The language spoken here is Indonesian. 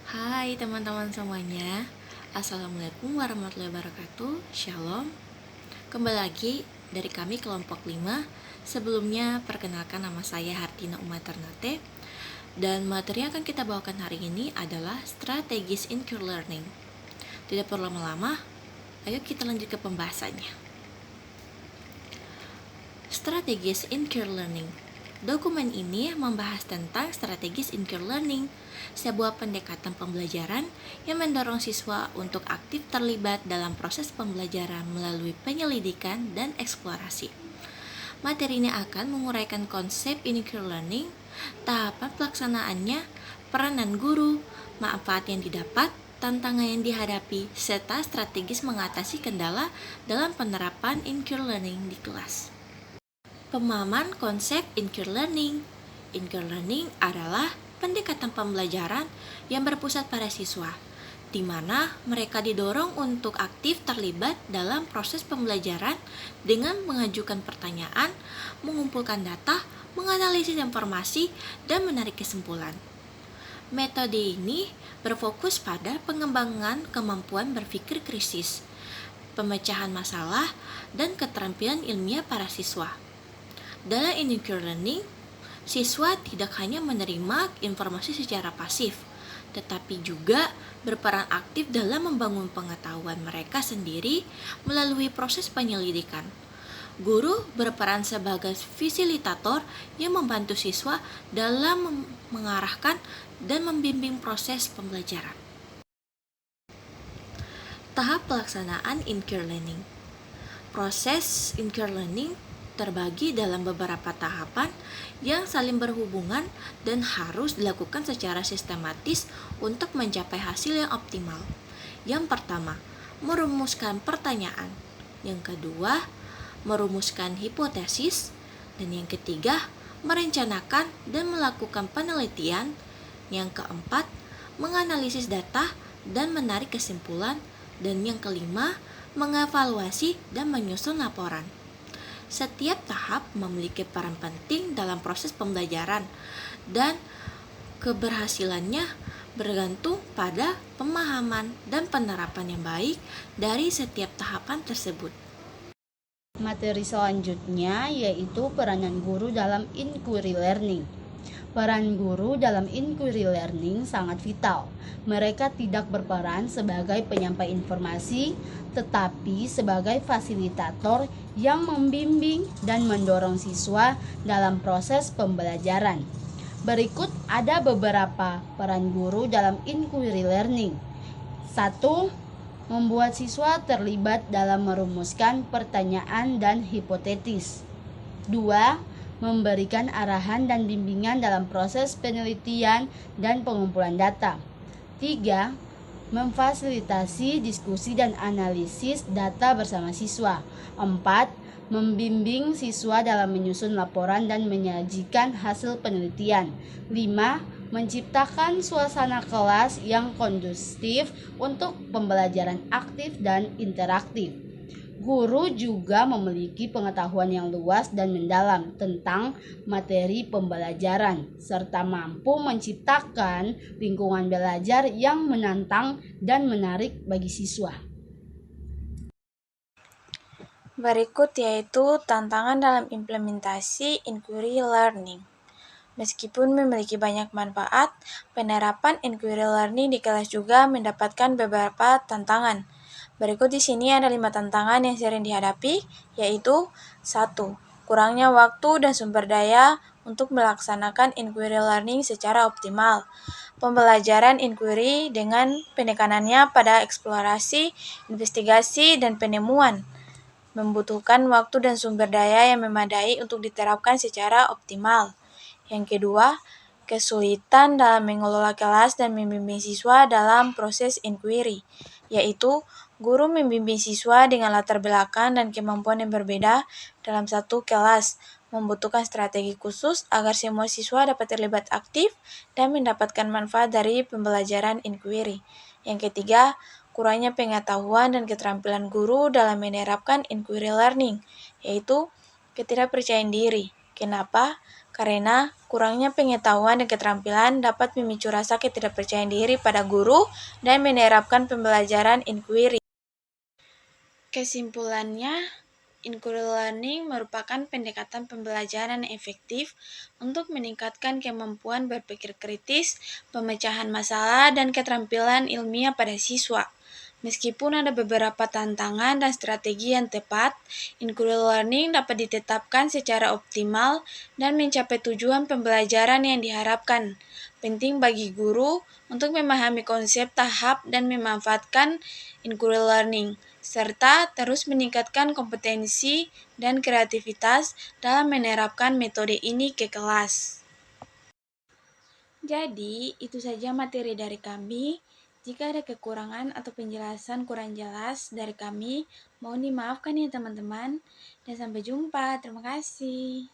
Hai teman-teman semuanya. Assalamualaikum warahmatullahi wabarakatuh. Shalom. Kembali lagi dari kami kelompok 5. Sebelumnya perkenalkan, nama saya Hartina Uma Ternate. Dan materi yang akan kita bawakan hari ini adalah strategis in-core learning. Tidak perlu lama-lama, ayo kita lanjut ke pembahasannya. Strategis in-core learning. Dokumen ini membahas tentang strategis in-core learning, sebuah pendekatan pembelajaran yang mendorong siswa untuk aktif terlibat dalam proses pembelajaran melalui penyelidikan dan eksplorasi. Materi ini akan menguraikan konsep in-core learning, tahapan pelaksanaannya, peranan guru, manfaat yang didapat, tantangan yang dihadapi, serta strategis mengatasi kendala dalam penerapan in-core learning di kelas. Pemahaman konsep in-core learning. In-core learning adalah pendekatan pembelajaran yang berpusat pada siswa, di mana mereka didorong untuk aktif terlibat dalam proses pembelajaran dengan mengajukan pertanyaan, mengumpulkan data, menganalisis informasi, dan menarik kesimpulan. Metode ini berfokus pada pengembangan kemampuan berpikir kritis, pemecahan masalah, dan keterampilan ilmiah para siswa. Dalam in-core learning, siswa tidak hanya menerima informasi secara pasif, tetapi juga berperan aktif dalam membangun pengetahuan mereka sendiri melalui proses penyelidikan. Guru berperan sebagai fasilitator yang membantu siswa dalam mengarahkan dan membimbing proses pembelajaran. Tahap pelaksanaan in-core learning. Proses in-core learning terbagi dalam beberapa tahapan yang saling berhubungan dan harus dilakukan secara sistematis untuk mencapai hasil yang optimal. Yang pertama, merumuskan pertanyaan. Yang kedua, merumuskan hipotesis. Dan yang ketiga, merencanakan dan melakukan penelitian. Yang keempat, menganalisis data dan menarik kesimpulan. Dan yang kelima, mengevaluasi dan menyusun laporan. Setiap tahap memiliki peran penting dalam proses pembelajaran dan keberhasilannya bergantung pada pemahaman dan penerapan yang baik dari setiap tahapan tersebut. Materi selanjutnya yaitu peranan guru dalam inquiry learning. Peran guru dalam inquiry learning sangat vital. Mereka tidak berperan sebagai penyampai informasi, tetapi sebagai fasilitator yang membimbing dan mendorong siswa dalam proses pembelajaran. Berikut ada beberapa peran guru dalam inquiry learning. 1. Membuat siswa terlibat dalam merumuskan pertanyaan dan hipotesis. 2. Memberikan arahan dan bimbingan dalam proses penelitian dan pengumpulan data. 3. Memfasilitasi diskusi dan analisis data bersama siswa. 4. Membimbing siswa dalam menyusun laporan dan menyajikan hasil penelitian. 5. Menciptakan suasana kelas yang kondusif untuk pembelajaran aktif dan interaktif. Guru juga memiliki pengetahuan yang luas dan mendalam tentang materi pembelajaran, serta mampu menciptakan lingkungan belajar yang menantang dan menarik bagi siswa. Berikut yaitu tantangan dalam implementasi inquiry learning. Meskipun memiliki banyak manfaat, penerapan inquiry learning di kelas juga mendapatkan beberapa tantangan. Berikut di sini ada 5 tantangan yang sering dihadapi, yaitu 1. Kurangnya waktu dan sumber daya untuk melaksanakan inquiry learning secara optimal. Pembelajaran inquiry dengan penekanannya pada eksplorasi, investigasi, dan penemuan membutuhkan waktu dan sumber daya yang memadai untuk diterapkan secara optimal. Yang kedua, kesulitan dalam mengelola kelas dan membimbing siswa dalam proses inquiry, yaitu guru membimbing siswa dengan latar belakang dan kemampuan yang berbeda dalam satu kelas, membutuhkan strategi khusus agar semua siswa dapat terlibat aktif dan mendapatkan manfaat dari pembelajaran inquiry. Yang ketiga, kurangnya pengetahuan dan keterampilan guru dalam menerapkan inquiry learning, yaitu ketidakpercayaan diri. Kenapa? karena kurangnya pengetahuan dan keterampilan dapat memicu rasa ketidakpercayaan diri pada guru dan menerapkan pembelajaran inquiry. Kesimpulannya, inquiry learning merupakan pendekatan pembelajaran yang efektif untuk meningkatkan kemampuan berpikir kritis, pemecahan masalah, dan keterampilan ilmiah pada siswa. Meskipun ada beberapa tantangan dan strategi yang tepat, inquiry learning dapat ditetapkan secara optimal dan mencapai tujuan pembelajaran yang diharapkan. Penting bagi guru untuk memahami konsep tahap dan memanfaatkan inquiry learning, serta terus meningkatkan kompetensi dan kreativitas dalam menerapkan metode ini ke kelas. Jadi, itu saja materi dari kami. Jika ada kekurangan atau penjelasan kurang jelas dari kami, mohon dimaafkan ya teman-teman. Dan sampai jumpa. Terima kasih.